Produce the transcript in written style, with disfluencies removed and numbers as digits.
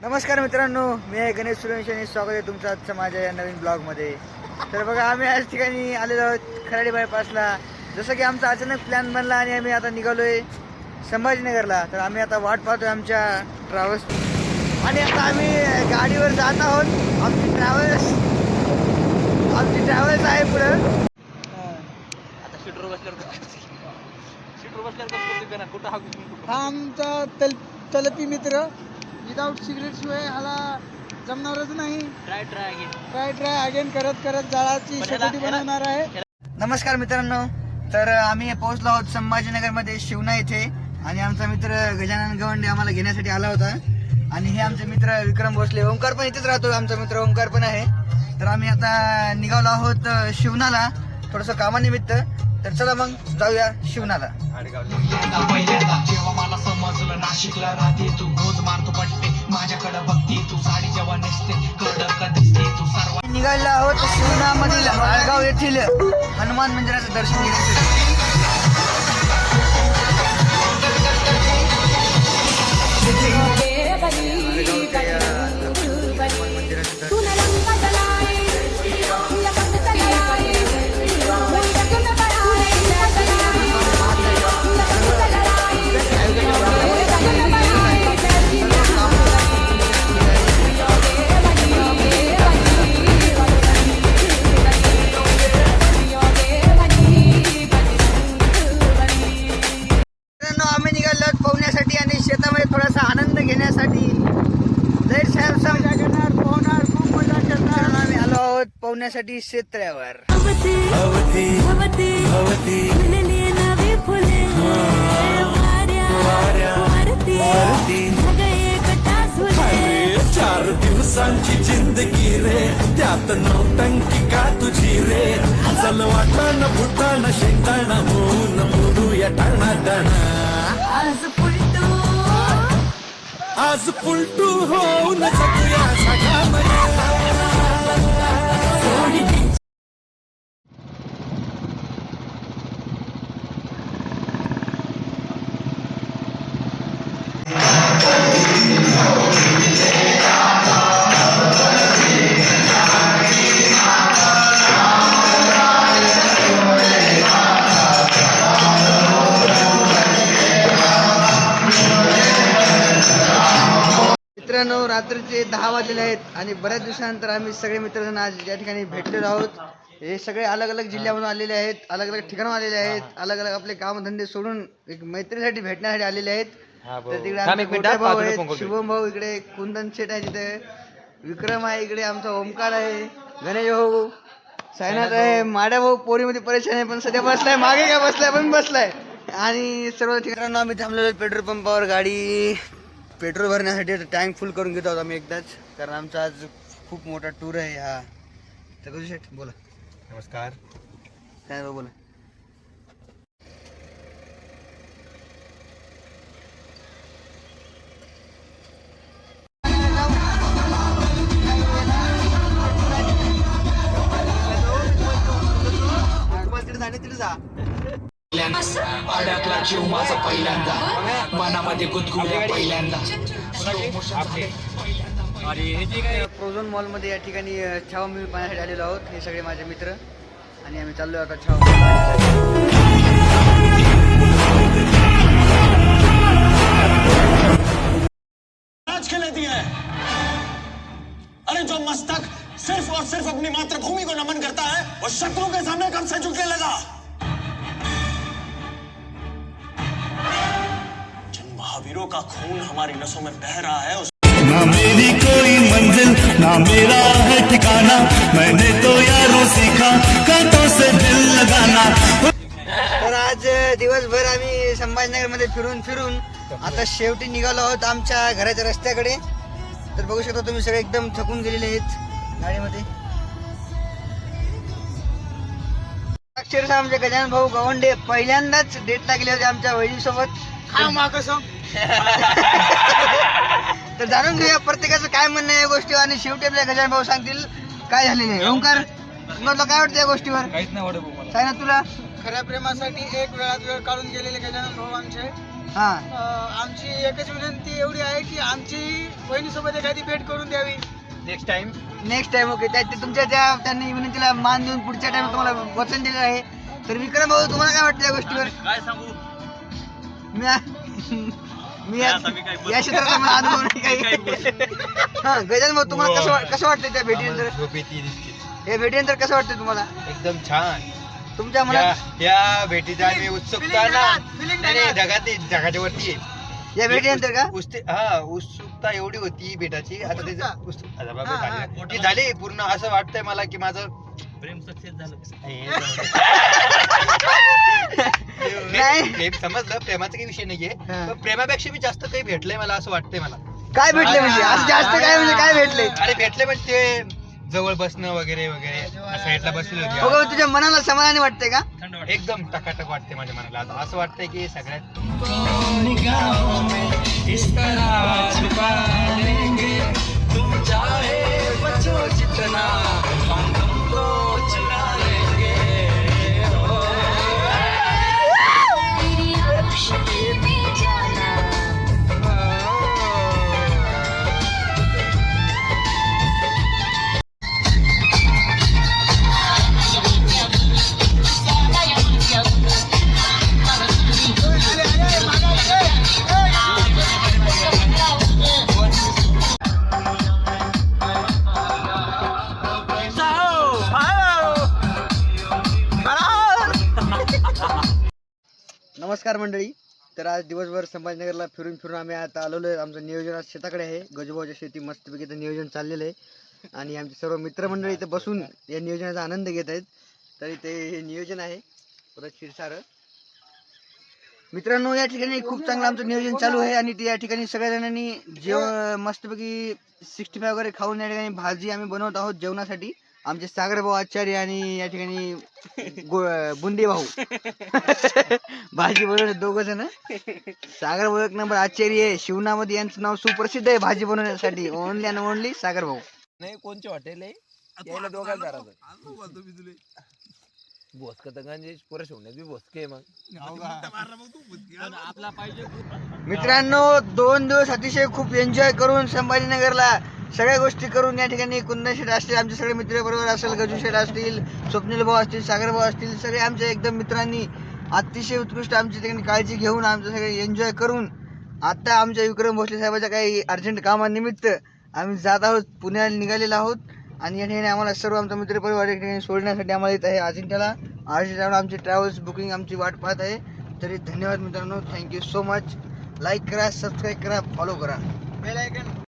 नमस्कार मित्रांनो, मी आहे गणेश सूर्यवंशी आणि स्वागत आहे तुमचं आजच्या माझ्या या नवीन ब्लॉगमध्ये. तर बघा, आम्ही आज ठिकाणी आलेलो आहोत खराडी बायपासला. जसं की आमचा अचानक प्लॅन बनला आणि आम्ही आता निघालोय संभाजीनगरला. तर आम्ही आता वाट पाहतोय आमच्या ट्रॅव्हल्स आणि आता आम्ही गाडीवर जात आहोत. आमची ट्रॅव्हल्स आहे पुढं. आता सीटवर बसल्यावर कुठं हा आमचा तलपी मित्र. विदाउट सिगरेट शिवाय ह्याला जमणारच नाही. ट्राय अगेन करत जाळाची शेकोटी बनवणार आहे. नमस्कार मित्रांनो, तर आम्ही पोहोचलो आहोत संभाजीनगरमध्ये शिवना इथे. आणि आमचा मित्र गजानन गवंडे आम्हाला घेण्यासाठी आला होता. आणि हे आमचे मित्र विक्रम भोसले, ओंकार पण इथेच राहतो. आमचा मित्र ओंकार पण आहे. तर आम्ही आता निघालो आहोत शिवनाला थोडंसं कामानिमित्त. तर चला मग जाऊया शिवनाला. जेव्हा मला समजलं नाशिकला राहते तू, रोज मारतो पट्टे माझ्याकडे बघते तू, साडी जेव्हा नेसते कडक दिसते तू. सर्व निघालेलो आहोत शिवनामधील आळगाव येथील हनुमान मंदिराचं दर्शन घेण्यासाठी. आम्ही निघालो पोहण्यासाठी आणि शेतामध्ये थोडासा आनंद घेण्यासाठी. पोहणार, खूप मजा करणार. आम्ही आलो आहोत पोहण्यासाठी शेततळ्यावर. चार दिवसांची जिंदगी रे, त्यात नौटंकी का तुझी रे. चल वाटाण फुटाण शेंगदाणा होऊन मोडूया टाणाटाणा. आज पुलटू होऊन जगूया सगळ्या. मित्रांनो, रात्रीचे 10 वाजलेले आहेत आणि बऱ्याच दिवसानंतर आम्ही सगळे मित्रजण आज या ठिकाणी भेटलेलो आहोत. हे सगळे अलग अलग जिल्ह्यामधून आलेले आहेत, अलग अलग ठिकाणून आलेले आहेत, अलग अलग आपले कामधंदे सोडून एक मैत्रीसाठी भेटण्यासाठी आलेले आहेत. तर तिकडे आमचे गोटे भाऊ आहेत, शुभम भाऊ इकडे, कुंदन शेठ आहे तिथे, विक्रम आहे इकडे, आमचा ओमकार आहे, गणेश भाऊ, सायनाथ आहे, माड्या भाऊ पोरीमध्ये परेशान आहे पण सध्या बसलाय, मागे काय बसलाय पण बसलाय. आणि सर्व ठिकाणी आम्ही थांबलेलो पेट्रोल पंपावर गाडी पेट्रोल भरण्यासाठी. टँक फुल करून घेतो आम्ही एकदाच, कारण आमचा आज खूप मोठा टूर आहे हा. तर शेठ बोला. नमस्कार. काय बोला. अडकला जीव माझा पहिल्यांदा, मनामध्ये गुदगुल्या पहिल्यांदा. प्रोझोन मॉलमध्ये या ठिकाणी छावा मूवी पाहण्यासाठी आलेलो आहोत. हे सगळे माझे मित्र आणि आम्ही चाललो आता छावा. अरे जो मस्तक सिर्फ और सिर्फ अपनी मातृभूमि को नमन करता है वो शत्रु के सामने कब से झुकने लगा. जिन महावीरों का खून हमारी नसों में बह रहा है ना मेरी कोई मंजिल ना मेरा है ठिकाना, मैंने तो यारों सीखा कांटों से दिल लगाना. तर आज दिवसभर आम्ही संभाजीनगरमध्ये फिरून आता शेवटी निघालो आहोत आमच्या घराच्या रस्त्याकडे. तर बघू शकता तुम्ही सगळे एकदम थकून गेलेले आहेत गाडीमध्ये. अक्षरशः आमचे गजानन भाऊ गवंडे पहिल्यांदाच डेटला गेले होते आमच्या वहिनीसोबत. तर जाणून घेऊया प्रत्येकाचं काय म्हणणं आहे या गोष्टीवर आणि शेवटी आपल्या गजानन भाऊ सांगतील काय झालेलं आहे. ओंकार, तुला काय वाटतं या गोष्टीवर? काहीच नाही वाटत मला. सांग ना तुला. खऱ्या प्रेमासाठी एक वेळात वेळ काढून गेलेले गजानन भाऊ आमचे हा आमची एकच विनंती एवढी आहे की आमची बहिणीसोबत एखादी भेट करून द्यावी. Next time next time okay. तुमच्या त्या त्यांनी विनंतीला मान देऊन पुढच्या टाइम तुम्हाला वचन दिलेलं आहे. तर विक्रम भाऊ तुम्हाला काय वाटतं या गोष्टीवर? काय सांगू मी या क्षेत्राचा मला अनुभव नाही काही. हा गजानन भाऊ तुम्हाला कसं वाटतं त्या भेटीनंतर? या भेटीनंतर कसं वाटतं तुम्हाला? एकदम छान. तुमच्या मनात या भेटीचा आम्ही उत्सुकता ना जगाच्या वरती आहे. या भेटीनंतर का उत्सुकता एवढी होती भेटाची. आता ती झाली पूर्ण. असं वाटतंय मला की माझं प्रेम सक्सेस झालं. प्रेम समजलं, प्रेमाचा काही विषय नाहीये. पण प्रेमापेक्षा मी जास्त काही भेटलंय मला असं वाटतंय मला. काय भेटले म्हणजे असं जास्त काय म्हणजे काय भेटले? अरे भेटले म्हणजे ते जवळ बसणं वगैरे वगैरे. साईडला बसले हो होते. तुझ्या मनाला समाधानी वाटतंय का? एकदम टकाटक वाटते माझ्या मनाला. आता असं वाटतंय की सगळ्यात नमस्कार मंडळी. तर आज दिवसभर संभाजीनगरला फिरून आम्ही आता आलेलो आहे. आमचं नियोजन आज शेताकडे आहे. गजूभाऊच्या शेती मस्तपैकी इथं नियोजन चाललेलं आहे आणि आमचे सर्व मित्रमंडळी इथं बसून या नियोजनाचा आनंद घेत आहेत. तर इथे हे नियोजन आहे परत क्षीरसार. मित्रांनो या ठिकाणी खूप चांगलं आमचं नियोजन चालू आहे आणि या ठिकाणी सगळ्या जणांनी मस्तपैकी 65 वगैरे खाऊन या ठिकाणी भाजी आम्ही बनवत आहोत जेवणासाठी. आमचे सागर भाऊ आचार्य आणि या ठिकाणी बुंदी भाऊ भाजी बनवले दोघं जण. सागर भाऊ एक नंबर आचार्य आहे. शिवनामध्ये यांचं नाव सुप्रसिद्ध आहे भाजी बनवण्यासाठी. ओनली अँड ओनली सागर भाऊ. नाही कोणचे हॉटेल आहे यायला दोघांना भोसक तर गंजेश पुरे सोडण्यात बी भोसके. मग मित्रांनो 2 दिवस अतिशय खूप एन्जॉय करून संभाजीनगरला सगळ्या गोष्टी करून या ठिकाणी कुंदन शेठ असतील, आमचे सगळे मित्र बरोबर असेल, गजू शेठ असतील, स्वप्नील भाऊ असतील, सागर भाऊ असतील, सगळे आमच्या एकदम मित्रांनी अतिशय उत्कृष्ट आमची ठिकाणी काळजी घेऊन आमचं सगळे एन्जॉय करून आता आमच्या विक्रम भोसले साहेबाच्या काही अर्जंट कामानिमित्त आम्ही जात आहोत. पुण्याला निघालेलो आहोत आणि या ठिकाणी आम्हाला सर्व आमचा मित्रपरिवार या ठिकाणी सोडण्यासाठी आम्हाला येत आहे अजिंठ्याला. अजिंठ्याला आमची ट्रॅव्हल्स बुकिंग आमची वाट पाहत आहे. तरी धन्यवाद मित्रांनो. Thank you so much. लाईक करा, सबस्क्राईब करा, फॉलो करा. Bell icon